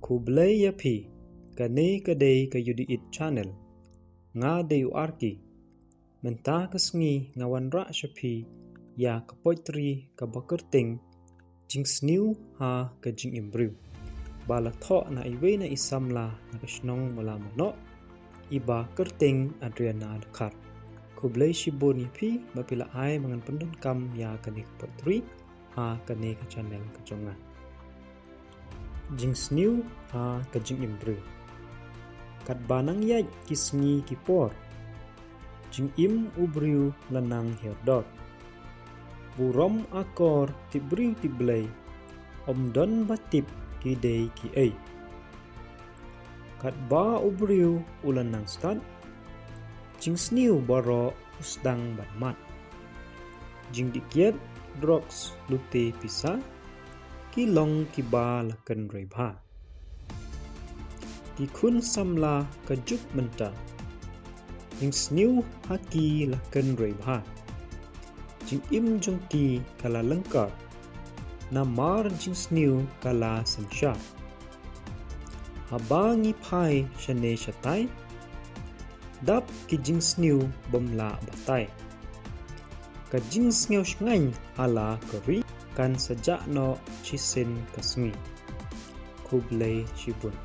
Kublai yapi, kane kadei ka yudiit channel. Nga deyu arki, menta kesngi ngawan ra shapi, ya ka poitri ka bakerting, Jingsniew ha ka jingim Briew. Bala tho na iwe na isamla na kashnong mula manok, iba kerting Adrena Dkhar. Kublai shibun yapi, mapila ay mangan pendon kam ya kane ka poitri, ha kane ka channel ka jonga. Jingsniew ha ka jingim Briew. Kat banang yai kisngi kipor. Jingim u Briew lanang herdot. Burom akor ti Briew ti blay. Omdon batip ki day ki ay. Kat ba u Briew ulanang stad. Jingsniew baro usdang batmat. Jing dikiet drox lute pisa. Kilong kiba lakan rebha. Tikun samla kajuk menta. Jingsniew haki lakan rebha. Jingim jongki kala lengkap. Namar Jingsniew kala sensya. Habangi pai shane shatai. Dap ki Jingsniew bomla batai. Ka Jingsniew shngany ala keri. Kan sejak no chisin kasmi. Kublai shibun.